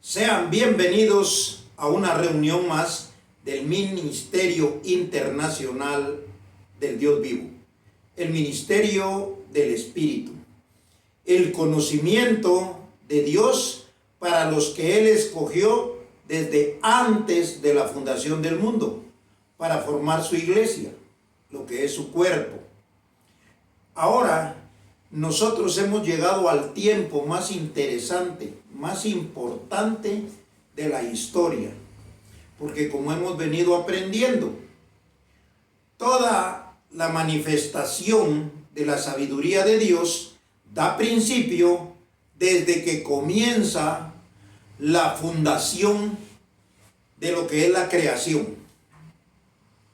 Sean bienvenidos a una reunión más del Ministerio Internacional del Dios Vivo, el Ministerio del Espíritu, el conocimiento de Dios para los que Él escogió desde antes de la fundación del mundo, para formar su iglesia, lo que es su cuerpo. Ahora, nosotros hemos llegado al tiempo más interesante, más importante de la historia, porque como hemos venido aprendiendo, toda la manifestación de la sabiduría de Dios da principio desde que comienza la fundación de lo que es la creación,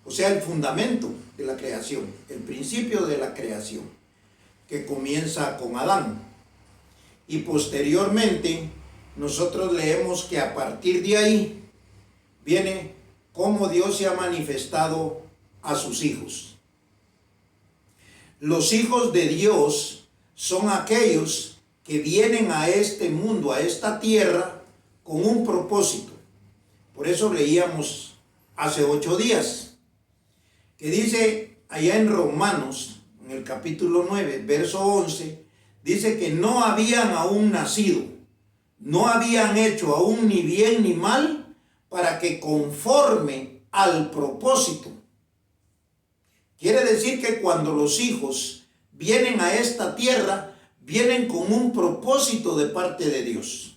o sea, el fundamento de la creación, el principio de la creación, que comienza con Adán. Y posteriormente nosotros leemos que a partir de ahí viene cómo Dios se ha manifestado a sus hijos. Los hijos de Dios son aquellos que vienen a este mundo, a esta tierra, con un propósito. Por eso leíamos hace 8 días, que dice allá en Romanos, en el capítulo 9, verso 11, dice que no habían aún nacido, no habían hecho aún ni bien ni mal, para que conforme al propósito. Quiere decir que cuando los hijos vienen a esta tierra, vienen con un propósito de parte de Dios.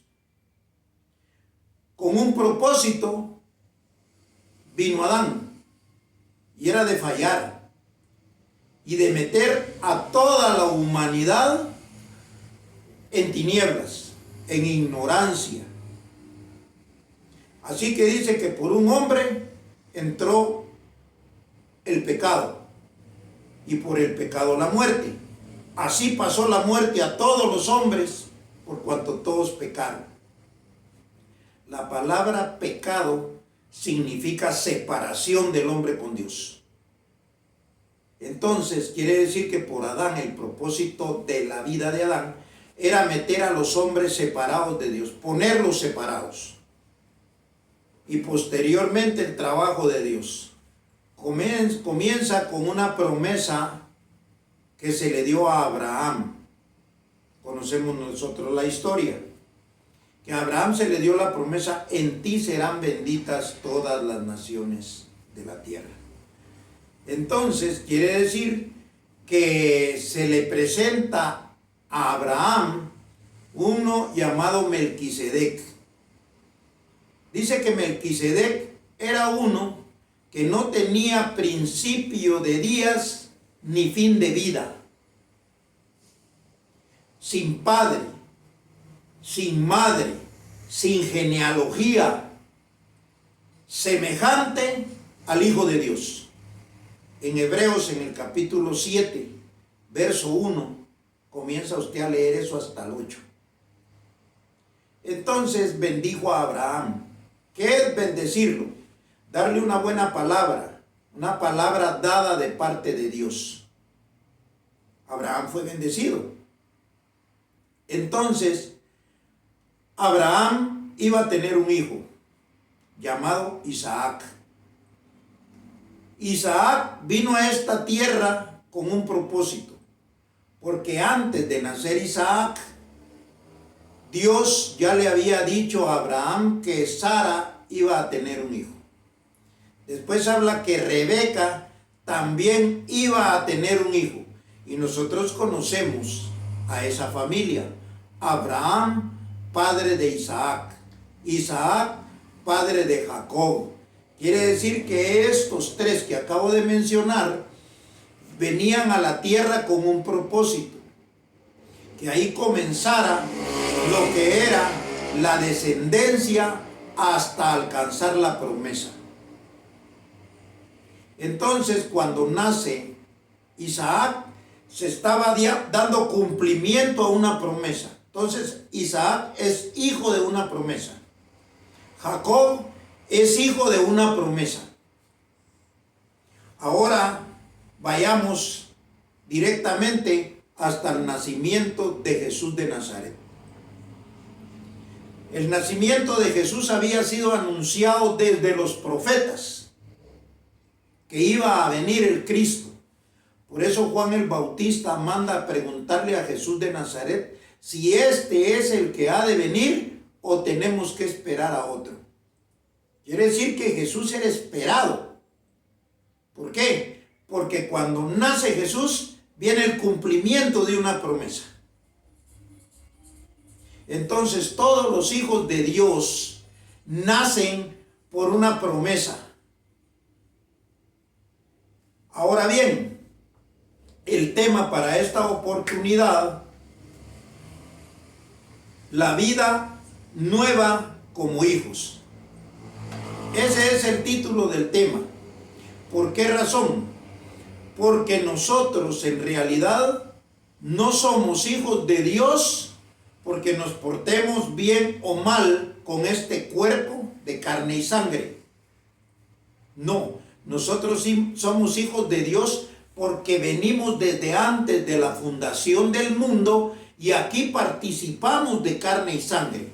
Con un propósito vino Adán, y era de fallar y de meter a toda la humanidad en tinieblas, en ignorancia. Así que dice que por un hombre entró el pecado, y por el pecado la muerte. Así pasó la muerte a todos los hombres, por cuanto todos pecaron. La palabra pecado significa separación del hombre con Dios. Entonces quiere decir que por Adán, el propósito de la vida de Adán era meter a los hombres separados de Dios, ponerlos separados. Y posteriormente el trabajo de Dios comienza con una promesa que se le dio a Abraham. Conocemos nosotros la historia, que a Abraham se le dio la promesa: en ti serán benditas todas las naciones de la tierra. Entonces quiere decir que se le presenta a Abraham uno llamado Melquisedec. Dice que Melquisedec era uno que no tenía principio de días ni fin de vida, sin padre, sin madre, sin genealogía, semejante al Hijo de Dios. En Hebreos, en el capítulo 7, verso 1, comienza usted a leer eso hasta el 8. Entonces bendijo a Abraham. ¿Qué es bendecirlo? Darle una buena palabra, una palabra dada de parte de Dios. Abraham fue bendecido. Entonces, Abraham iba a tener un hijo llamado Isaac. Isaac vino a esta tierra con un propósito, porque antes de nacer Isaac, Dios ya le había dicho a Abraham que Sara iba a tener un hijo. Después habla que Rebeca también iba a tener un hijo. Y nosotros conocemos a esa familia. Abraham, padre de Isaac. Isaac, padre de Jacob. Quiere decir que estos tres que acabo de mencionar venían a la tierra con un propósito. Que ahí comenzara lo que era la descendencia hasta alcanzar la promesa. Entonces, cuando nace Isaac, se estaba dando cumplimiento a una promesa. Entonces, Isaac es hijo de una promesa. Jacob es hijo de una promesa. Ahora vayamos directamente hasta el nacimiento de Jesús de Nazaret. El nacimiento de Jesús había sido anunciado desde los profetas, que iba a venir el Cristo. Por eso Juan el Bautista manda a preguntarle a Jesús de Nazaret si este es el que ha de venir o tenemos que esperar a otro. Quiere decir que Jesús era esperado. ¿Por qué? Porque cuando nace Jesús viene el cumplimiento de una promesa. Entonces todos los hijos de Dios nacen por una promesa. Ahora bien, el tema para esta oportunidad, la vida nueva como hijos. Ese es el título del tema. ¿Por qué razón? Porque nosotros en realidad no somos hijos de Dios porque nos portemos bien o mal con este cuerpo de carne y sangre. No, nosotros sí somos hijos de Dios porque venimos desde antes de la fundación del mundo y aquí participamos de carne y sangre.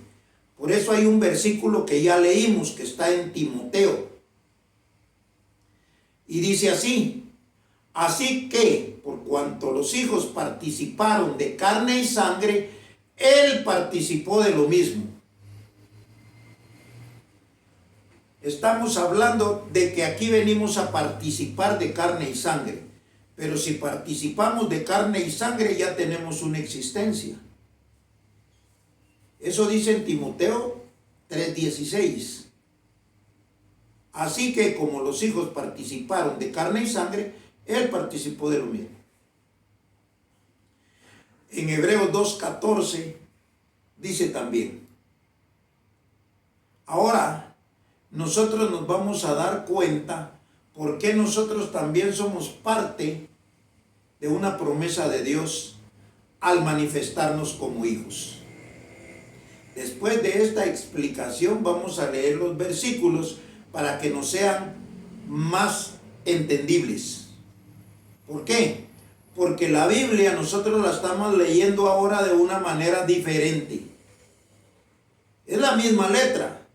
Por eso hay un versículo que ya leímos que está en Timoteo. Y dice así: así que por cuanto los hijos participaron de carne y sangre, él participó de lo mismo. Estamos hablando de que aquí venimos a participar de carne y sangre. Pero si participamos de carne y sangre ya tenemos una existencia. Eso dice en Timoteo 3:16. Así que como los hijos participaron de carne y sangre, él participó de lo mismo. En Hebreos 2:14 dice también: ahora nosotros nos vamos a dar cuenta por qué nosotros también somos parte de una promesa de Dios al manifestarnos como hijos. Después de esta explicación vamos a leer los versículos para que nos sean más entendibles. ¿Por qué? Porque la Biblia nosotros la estamos leyendo ahora de una manera diferente. Es la misma letra,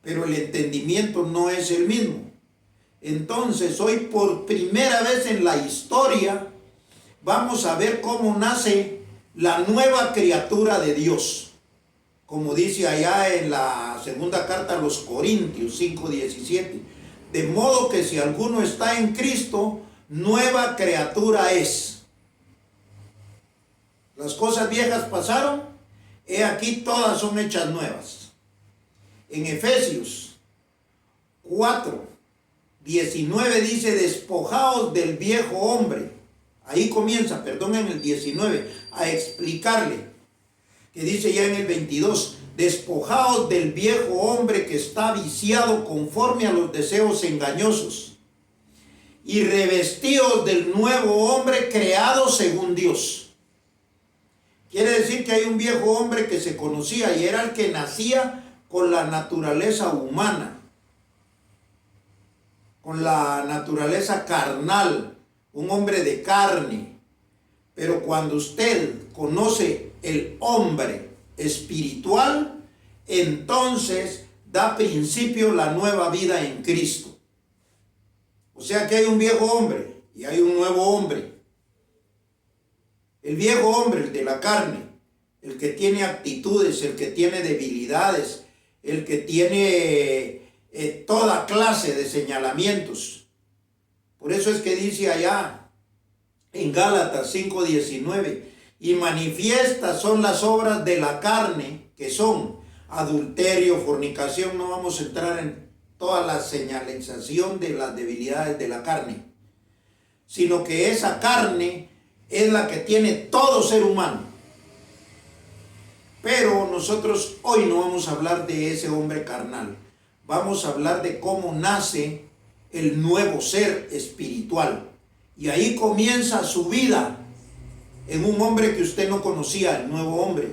pero el entendimiento no es el mismo. Entonces, hoy por primera vez en la historia vamos a ver cómo nace la nueva criatura de Dios. Como dice allá en la segunda carta a los Corintios 5:17. De modo que si alguno está en Cristo, nueva criatura es. Las cosas viejas pasaron, he aquí todas son hechas nuevas. En Efesios 4:19 dice: despojaos del viejo hombre. Ahí comienza, perdón, en el 19, a explicarle, que dice ya en el 22, despojaos del viejo hombre que está viciado conforme a los deseos engañosos, y revestíos del nuevo hombre creado según Dios. Quiere decir que hay un viejo hombre que se conocía y era el que nacía con la naturaleza humana, con la naturaleza carnal, un hombre de carne. Pero cuando usted conoce el hombre espiritual, entonces da principio la nueva vida en Cristo. O sea que hay un viejo hombre y hay un nuevo hombre. El viejo hombre, el de la carne, el que tiene actitudes, el que tiene debilidades, el que tiene toda clase de señalamientos. Por eso es que dice allá en Gálatas 5:19, y manifiestas son las obras de la carne, que son adulterio, fornicación. No vamos a entrar en toda la señalización de las debilidades de la carne, sino que esa carne es la que tiene todo ser humano. Pero nosotros hoy no vamos a hablar de ese hombre carnal, vamos a hablar de cómo nace el nuevo ser espiritual, y ahí comienza su vida en un hombre que usted no conocía, el nuevo hombre,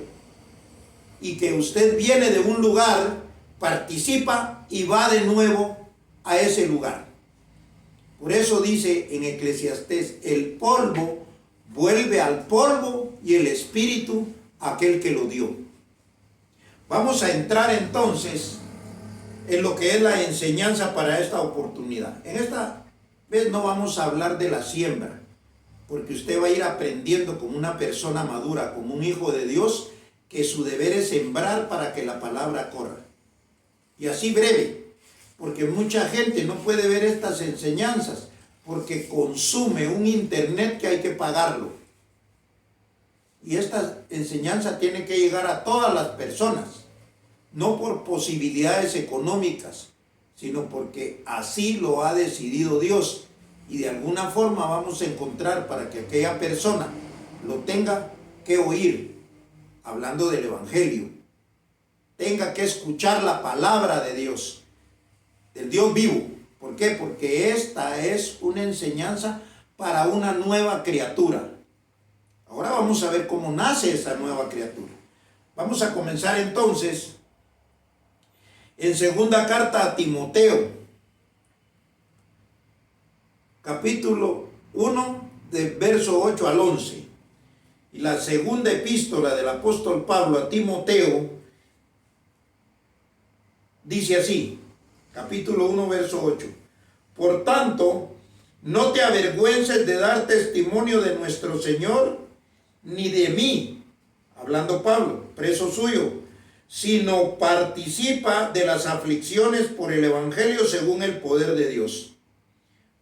y que usted viene de un lugar, participa y va de nuevo a ese lugar. Por eso dice en Eclesiastés: el polvo vuelve al polvo y el espíritu a aquel que lo dio. Vamos a entrar entonces en lo que es la enseñanza para esta oportunidad. En esta vez no vamos a hablar de la siembra, porque usted va a ir aprendiendo como una persona madura, como un hijo de Dios, que su deber es sembrar para que la palabra corra. Y así breve, porque mucha gente no puede ver estas enseñanzas, porque consume un internet que hay que pagarlo. Y esta enseñanza tiene que llegar a todas las personas, no por posibilidades económicas, sino porque así lo ha decidido Dios. Y de alguna forma vamos a encontrar para que aquella persona lo tenga que oír, hablando del Evangelio, tenga que escuchar la palabra de Dios, del Dios vivo. ¿Por qué? Porque esta es una enseñanza para una nueva criatura. Ahora vamos a ver cómo nace esa nueva criatura. Vamos a comenzar entonces en segunda carta a Timoteo, capítulo 1, de verso 8 al 11. Y la segunda epístola del apóstol Pablo a Timoteo dice así, capítulo 1, verso 8. Por tanto, no te avergüences de dar testimonio de nuestro Señor, ni de mí, hablando Pablo, preso suyo, sino participa de las aflicciones por el Evangelio según el poder de Dios.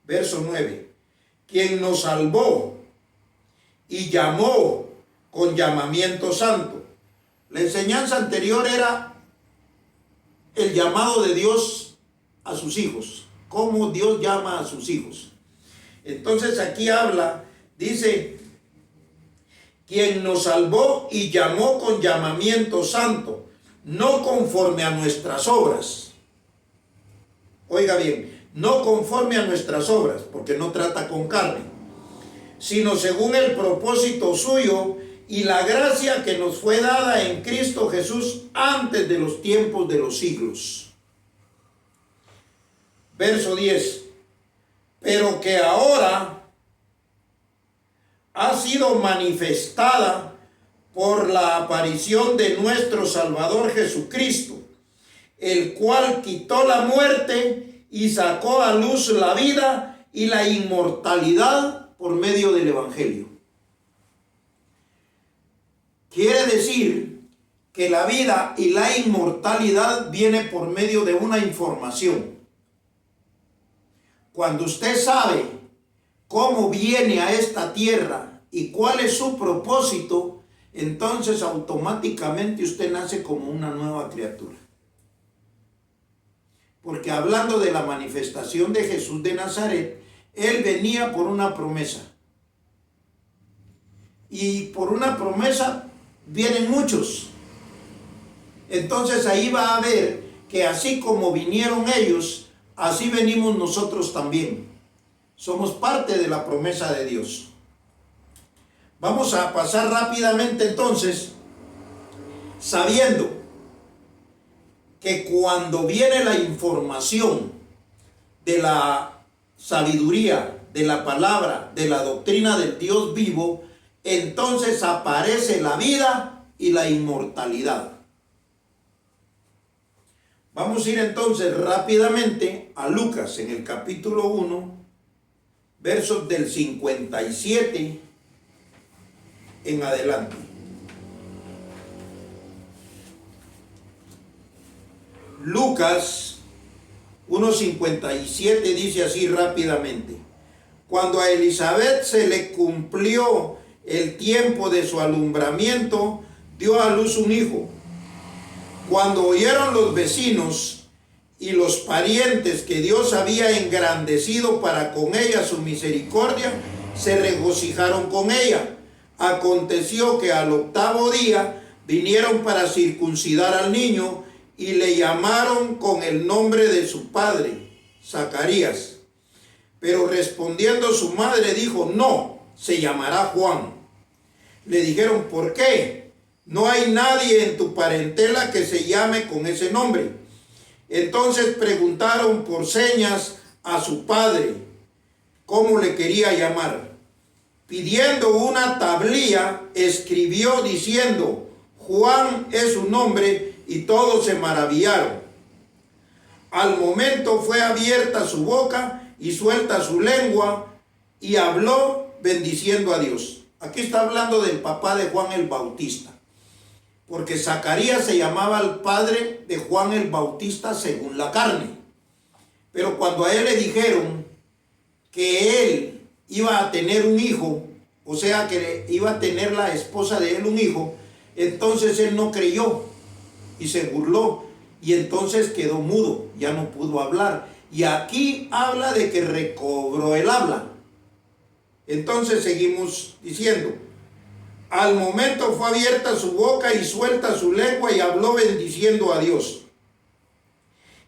Verso 9. Quien nos salvó y llamó con llamamiento santo. La enseñanza anterior era el llamado de Dios a sus hijos, cómo Dios llama a sus hijos. Entonces aquí habla, dice, quien nos salvó y llamó con llamamiento santo, no conforme a nuestras obras. Oiga bien, no conforme a nuestras obras, porque no trata con carne, sino según el propósito suyo y la gracia que nos fue dada en Cristo Jesús antes de los tiempos de los siglos. Verso 10. Pero que ahora ha sido manifestada por la aparición de nuestro Salvador Jesucristo, el cual quitó la muerte y sacó a luz la vida y la inmortalidad por medio del Evangelio. Quiere decir que la vida y la inmortalidad viene por medio de una información. Cuando usted sabe cómo viene a esta tierra y cuál es su propósito, entonces automáticamente usted nace como una nueva criatura. Porque hablando de la manifestación de Jesús de Nazaret, Él venía por una promesa. Y por una promesa vienen muchos. Entonces ahí va a ver que así como vinieron ellos, así venimos nosotros también. Somos parte de la promesa de Dios. Vamos a pasar rápidamente entonces, sabiendo que cuando viene la información de la sabiduría, de la palabra, de la doctrina del Dios vivo, entonces aparece la vida y la inmortalidad. Vamos a ir entonces rápidamente a Lucas en el capítulo 1, versos del 57 en adelante. Lucas 1:57 dice así rápidamente. Cuando a Elizabeth se le cumplió el tiempo de su alumbramiento, dio a luz un hijo. Cuando oyeron los vecinos y los parientes que Dios había engrandecido para con ella su misericordia, se regocijaron con ella. Aconteció que al 8º día vinieron para circuncidar al niño y le llamaron con el nombre de su padre, Zacarías. Pero respondiendo su madre dijo, no, se llamará Juan. Le dijeron, ¿por qué? No hay nadie en tu parentela que se llame con ese nombre. Entonces preguntaron por señas a su padre cómo le quería llamar. Pidiendo una tablilla, escribió diciendo, Juan es su nombre, y todos se maravillaron. Al momento fue abierta su boca y suelta su lengua y habló bendiciendo a Dios. Aquí está hablando del papá de Juan el Bautista, porque Zacarías se llamaba el padre de Juan el Bautista según la carne. Pero cuando a él le dijeron que él iba a tener un hijo, o sea que iba a tener la esposa de él un hijo, entonces él no creyó y se burló y entonces quedó mudo, ya no pudo hablar. Y aquí habla de que recobró el habla. Entonces seguimos diciendo, al momento fue abierta su boca y suelta su lengua y habló bendiciendo a Dios.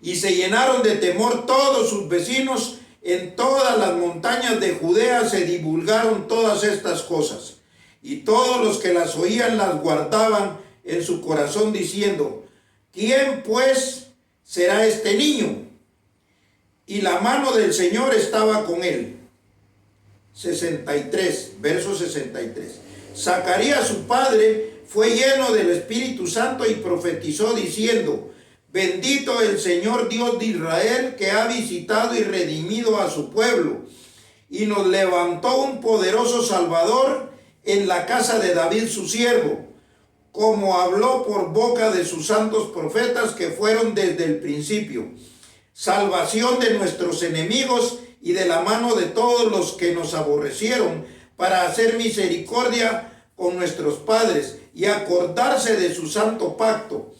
Y se llenaron de temor todos sus vecinos. En todas las montañas de Judea se divulgaron todas estas cosas. Y todos los que las oían las guardaban en su corazón diciendo, ¿quién pues será este niño? Y la mano del Señor estaba con él. 63, verso 63. Zacarías su padre fue lleno del Espíritu Santo y profetizó diciendo, bendito el Señor Dios de Israel, que ha visitado y redimido a su pueblo y nos levantó un poderoso Salvador en la casa de David su siervo, como habló por boca de sus santos profetas que fueron desde el principio, salvación de nuestros enemigos y de la mano de todos los que nos aborrecieron, para hacer misericordia con nuestros padres y acordarse de su santo pacto,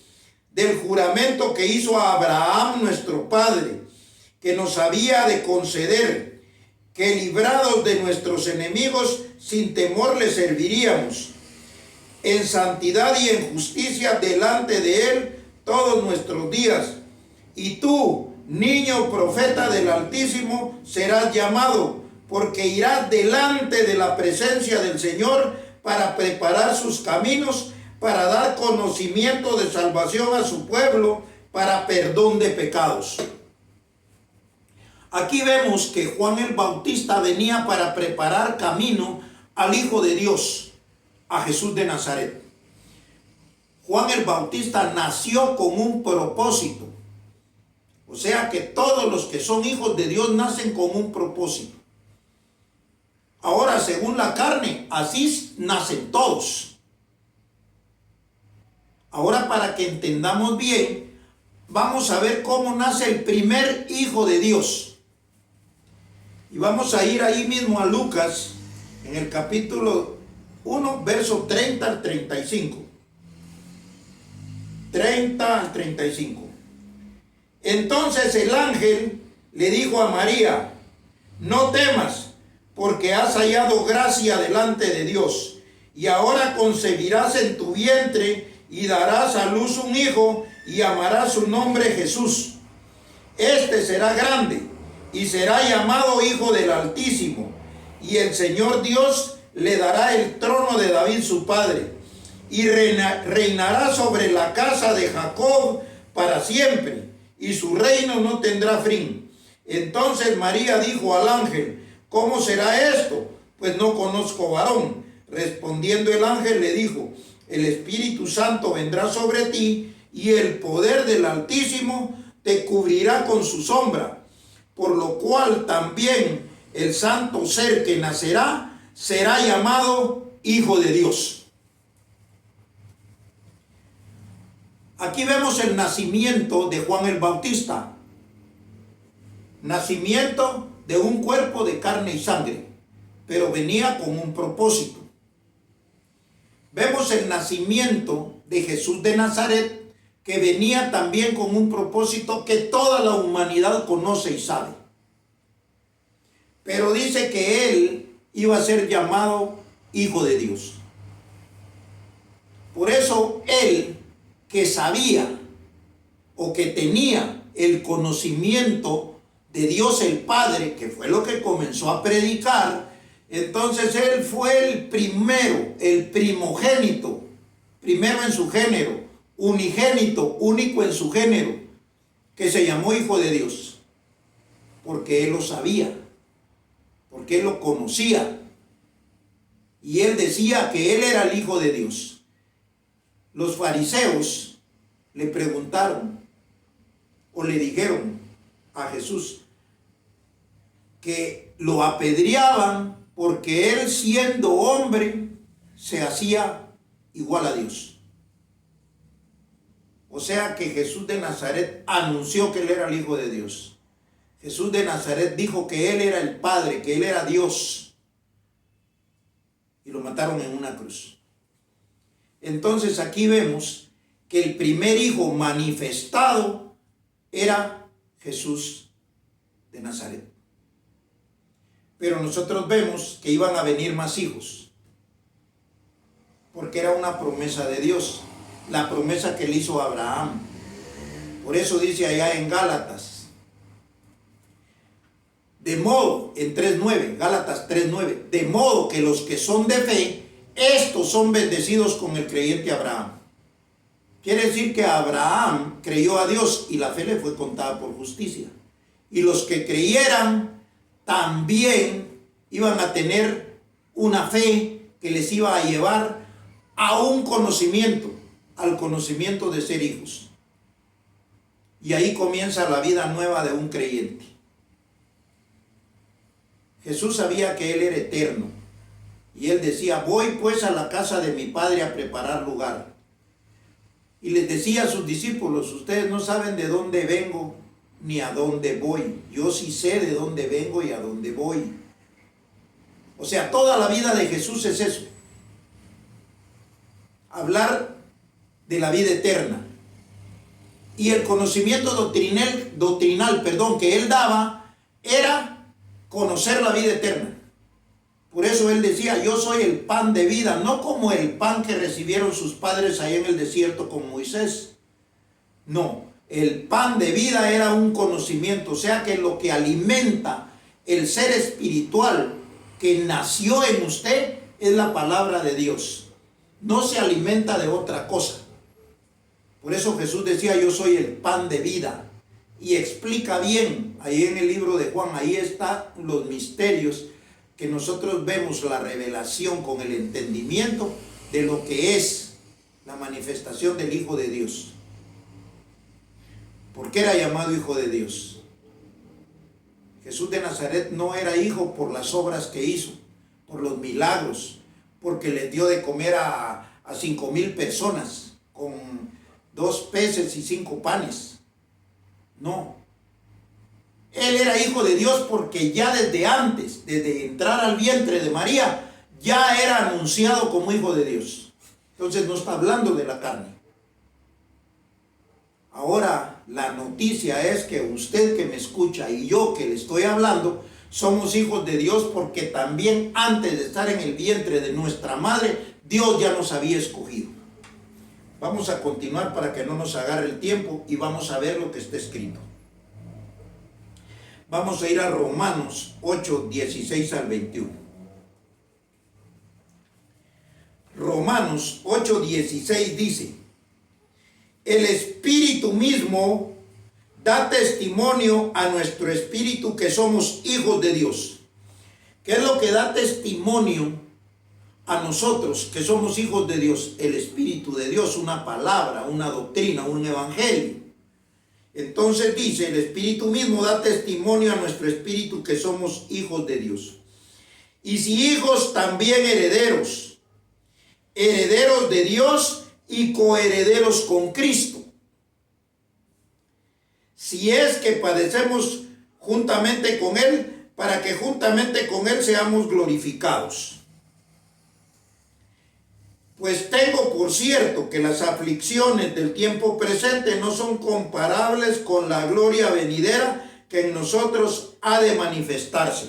del juramento que hizo a Abraham nuestro padre, que nos había de conceder, que librados de nuestros enemigos sin temor le serviríamos, en santidad y en justicia delante de él todos nuestros días. Y tú, niño profeta del Altísimo, serás llamado, porque irás delante de la presencia del Señor para preparar sus caminos, para dar conocimiento de salvación a su pueblo, para perdón de pecados. Aquí vemos que Juan el Bautista venía para preparar camino al Hijo de Dios, a Jesús de Nazaret. Juan el Bautista nació con un propósito. O sea que todos los que son hijos de Dios nacen con un propósito. Ahora, según la carne, así nacen todos. Ahora, para que entendamos bien, vamos a ver cómo nace el primer hijo de Dios. Y vamos a ir ahí mismo a Lucas, en el capítulo 1, verso 30 al 35. 30 al 35. Entonces el ángel le dijo a María, no temas, porque has hallado gracia delante de Dios, y ahora concebirás en tu vientre y darás a luz un hijo y llamarás su nombre Jesús. Este será grande y será llamado Hijo del Altísimo, y el Señor Dios le dará el trono de David su padre, y reinará sobre la casa de Jacob para siempre, y su reino no tendrá fin. Entonces María dijo al ángel, ¿cómo será esto? Pues no conozco varón. Respondiendo el ángel le dijo, el Espíritu Santo vendrá sobre ti y el poder del Altísimo te cubrirá con su sombra, por lo cual también el santo ser que nacerá será llamado Hijo de Dios. Aquí vemos el nacimiento de Juan el Bautista. Nacimiento de un cuerpo de carne y sangre, pero venía con un propósito. Vemos el nacimiento de Jesús de Nazaret, que venía también con un propósito que toda la humanidad conoce y sabe. Pero dice que él iba a ser llamado Hijo de Dios. Por eso él, que sabía o que tenía el conocimiento de Dios el Padre, que fue lo que comenzó a predicar, entonces él fue el primero, el primogénito, primero en su género, unigénito, único en su género, que se llamó Hijo de Dios, porque él lo sabía, porque él lo conocía, y él decía que él era el Hijo de Dios. Los fariseos le preguntaron o le dijeron a Jesús que lo apedreaban porque él, siendo hombre, se hacía igual a Dios. O sea que Jesús de Nazaret anunció que él era el Hijo de Dios. Jesús de Nazaret dijo que él era el Padre, que él era Dios. Y lo mataron en una cruz. Entonces aquí vemos que el primer hijo manifestado era Jesús de Nazaret. Pero nosotros vemos que iban a venir más hijos, porque era una promesa de Dios, la promesa que le hizo a Abraham. Por eso dice allá en Gálatas, de modo, en 3:9, Gálatas 3:9, de modo que los que son de fe, estos son bendecidos con el creyente Abraham. Quiere decir que Abraham creyó a Dios y la fe le fue contada por justicia. Y los que creyeran también iban a tener una fe que les iba a llevar a un conocimiento, al conocimiento de ser hijos. Y ahí comienza la vida nueva de un creyente. Jesús sabía que él era eterno. Y él decía, voy pues a la casa de mi padre a preparar lugar. Y les decía a sus discípulos, ustedes no saben de dónde vengo ni a dónde voy. Yo sí sé de dónde vengo y a dónde voy. O sea, toda la vida de Jesús es eso. Hablar de la vida eterna. Y el conocimiento doctrinal, que él daba era conocer la vida eterna. Por eso él decía, yo soy el pan de vida, no como el pan que recibieron sus padres ahí en el desierto con Moisés. No, el pan de vida era un conocimiento, o sea que lo que alimenta el ser espiritual que nació en usted es la palabra de Dios. No se alimenta de otra cosa. Por eso Jesús decía, yo soy el pan de vida. Y explica bien, ahí en el libro de Juan, ahí están los misterios que nosotros vemos, la revelación con el entendimiento de lo que es la manifestación del Hijo de Dios. ¿Por qué era llamado Hijo de Dios? Jesús de Nazaret no era hijo por las obras que hizo, por los milagros, porque le dio de comer a 5,000 personas con 2 peces y 5 panes. No. Él era hijo de Dios porque ya desde antes, desde entrar al vientre de María, ya era anunciado como hijo de Dios. Entonces no está hablando de la carne. Ahora la noticia es que usted que me escucha y yo que le estoy hablando, somos hijos de Dios porque también antes de estar en el vientre de nuestra madre, Dios ya nos había escogido. Vamos a continuar para que no nos agarre el tiempo y vamos a ver lo que está escrito. Vamos a ir a Romanos 8, 16 al 21. Romanos 8, 16 dice, el Espíritu mismo da testimonio a nuestro espíritu que somos hijos de Dios. ¿Qué es lo que da testimonio a nosotros que somos hijos de Dios? El Espíritu de Dios, una palabra, una doctrina, un evangelio. Entonces dice, el Espíritu mismo da testimonio a nuestro espíritu que somos hijos de Dios. Y si hijos, también herederos, herederos de Dios y coherederos con Cristo. Si es que padecemos juntamente con Él, para que juntamente con Él seamos glorificados. Pues tengo por cierto que las aflicciones del tiempo presente no son comparables con la gloria venidera que en nosotros ha de manifestarse.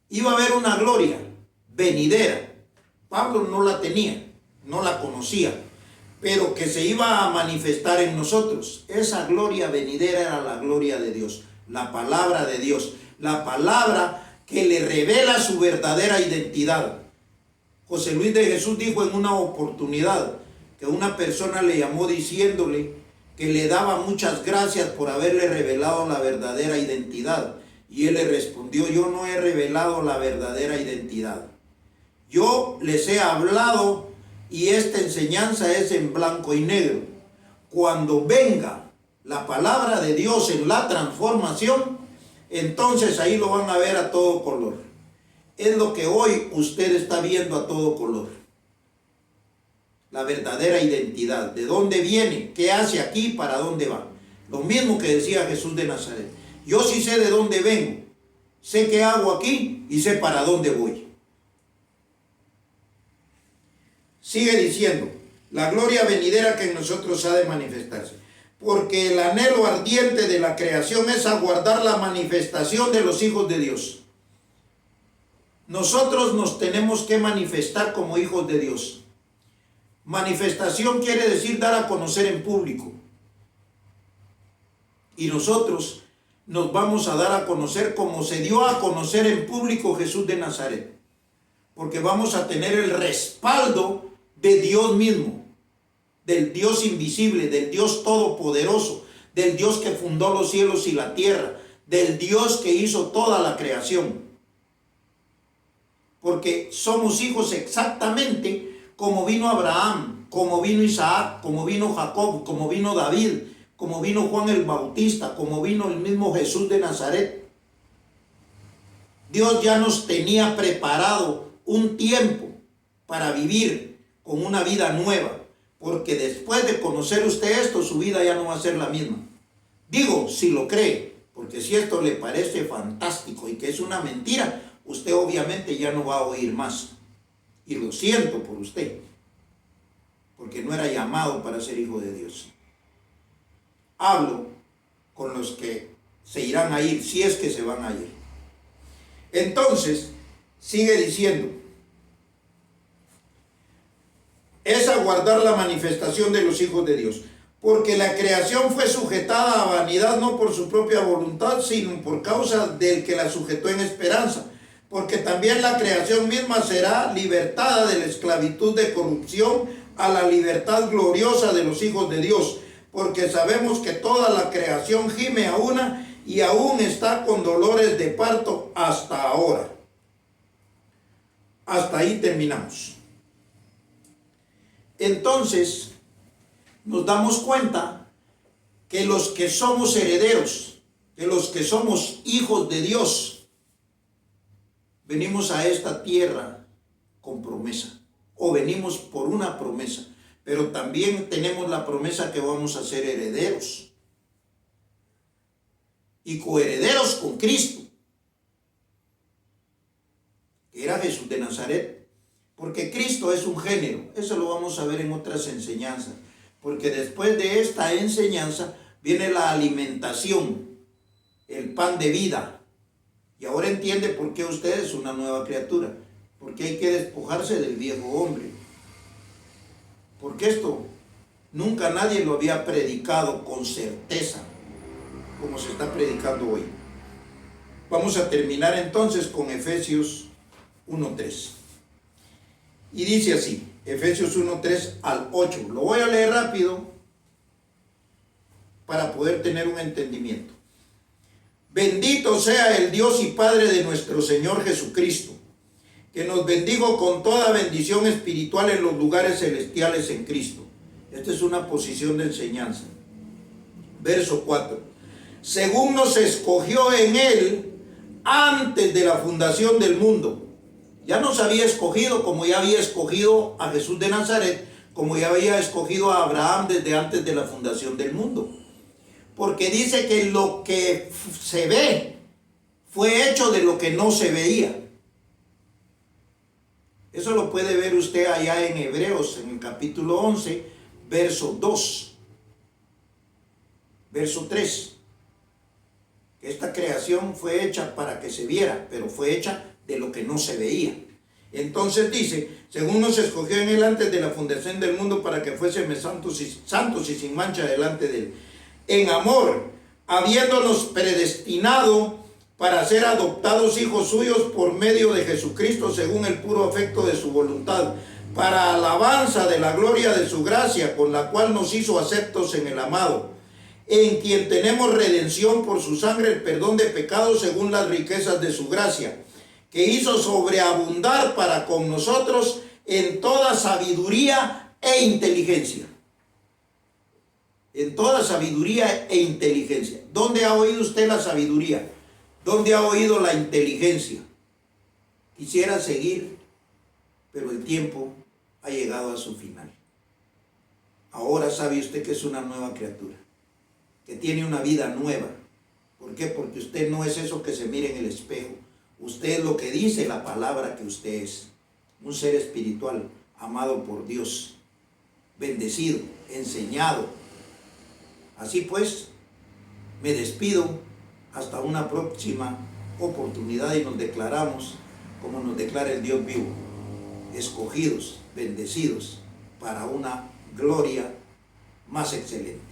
Iba a haber una gloria venidera. Pablo no la tenía, no la conocía, pero que se iba a manifestar en nosotros. Esa gloria venidera era la gloria de Dios, la palabra de Dios, la palabra que le revela su verdadera identidad. José Luis de Jesús dijo en una oportunidad que una persona le llamó diciéndole que le daba muchas gracias por haberle revelado la verdadera identidad. Y él le respondió, yo no he revelado la verdadera identidad. Yo les he hablado y esta enseñanza es en blanco y negro. cuando venga la palabra de Dios en la transformación, entonces ahí lo van a ver a todo color. Es lo que hoy usted está viendo a todo color. La verdadera identidad, de dónde viene, qué hace aquí, para dónde va. Lo mismo que decía Jesús de Nazaret. Yo sí sé de dónde vengo, sé qué hago aquí y sé para dónde voy. Sigue diciendo, la gloria venidera que en nosotros ha de manifestarse. Porque el anhelo ardiente de la creación es aguardar la manifestación de los hijos de Dios. Nosotros nos tenemos que manifestar como hijos de Dios. Manifestación quiere decir dar a conocer en público. Y nosotros nos vamos a dar a conocer como se dio a conocer en público Jesús de Nazaret. Porque vamos a tener el respaldo de Dios mismo, del Dios invisible, del Dios todopoderoso, del Dios que fundó los cielos y la tierra, del Dios que hizo toda la creación. Porque somos hijos exactamente como vino Abraham, como vino Isaac, como vino Jacob, como vino David, como vino Juan el Bautista, como vino el mismo Jesús de Nazaret. Dios ya nos tenía preparado un tiempo para vivir con una vida nueva, porque después de conocer usted esto, su vida ya no va a ser la misma. Digo, si lo cree, porque si esto le parece fantástico y que es una mentira, usted obviamente ya no va a oír más. Y lo siento por usted, porque no era llamado para ser hijo de Dios. Hablo con los que se irán a ir, si es que se van a ir. Entonces, sigue diciendo, es aguardar la manifestación de los hijos de Dios, porque la creación fue sujetada a vanidad no por su propia voluntad, sino por causa del que la sujetó en esperanza, porque también la creación misma será libertada de la esclavitud de corrupción a la libertad gloriosa de los hijos de Dios, porque sabemos que toda la creación gime a una y aún está con dolores de parto hasta ahora. Hasta ahí terminamos. Entonces, nos damos cuenta que los que somos herederos, que los que somos hijos de Dios, venimos a esta tierra con promesa, o venimos por una promesa, pero también tenemos la promesa que vamos a ser herederos y coherederos con Cristo, que era Jesús de Nazaret, porque Cristo es un género. Eso lo vamos a ver en otras enseñanzas, porque después de esta enseñanza viene la alimentación, el pan de vida. Y ahora entiende por qué usted es una nueva criatura, porque hay que despojarse del viejo hombre. Porque esto nunca nadie lo había predicado con certeza, como se está predicando hoy. Vamos a terminar entonces con Efesios 1:3. Y dice así, Efesios 1:3 al 8. Lo voy a leer rápido para poder tener un entendimiento. Bendito sea el Dios y Padre de nuestro Señor Jesucristo, que nos bendijo con toda bendición espiritual en los lugares celestiales en Cristo. Esta es una posición de enseñanza. Verso 4. Según nos escogió en Él antes de la fundación del mundo. Ya nos había escogido como ya había escogido a Jesús de Nazaret, como ya había escogido a Abraham desde antes de la fundación del mundo. Porque dice que lo que se ve fue hecho de lo que no se veía. Eso lo puede ver usted allá en Hebreos, en el capítulo 11, verso 2, verso 3. Esta creación fue hecha para que se viera, pero fue hecha de lo que no se veía. Entonces dice, según nos escogió en Él antes de la fundación del mundo para que fuésemos santos y sin mancha delante de Él. En amor, habiéndonos predestinado para ser adoptados hijos suyos por medio de Jesucristo según el puro afecto de su voluntad, para alabanza de la gloria de su gracia, con la cual nos hizo aceptos en el amado, en quien tenemos redención por su sangre, el perdón de pecados según las riquezas de su gracia, que hizo sobreabundar para con nosotros en toda sabiduría e inteligencia. en toda sabiduría e inteligencia. ¿Dónde ha oído usted la sabiduría? ¿Dónde ha oído la inteligencia? Quisiera seguir, pero el tiempo ha llegado a su final. Ahora sabe usted que es una nueva criatura, que tiene una vida nueva. ¿Por qué? Porque usted no es eso que se mira en el espejo. Usted es lo que dice la palabra que usted es. Un ser espiritual, amado por Dios, bendecido, enseñado. Así pues, me despido hasta una próxima oportunidad y nos declaramos como nos declara el Dios vivo, escogidos, bendecidos para una gloria más excelente.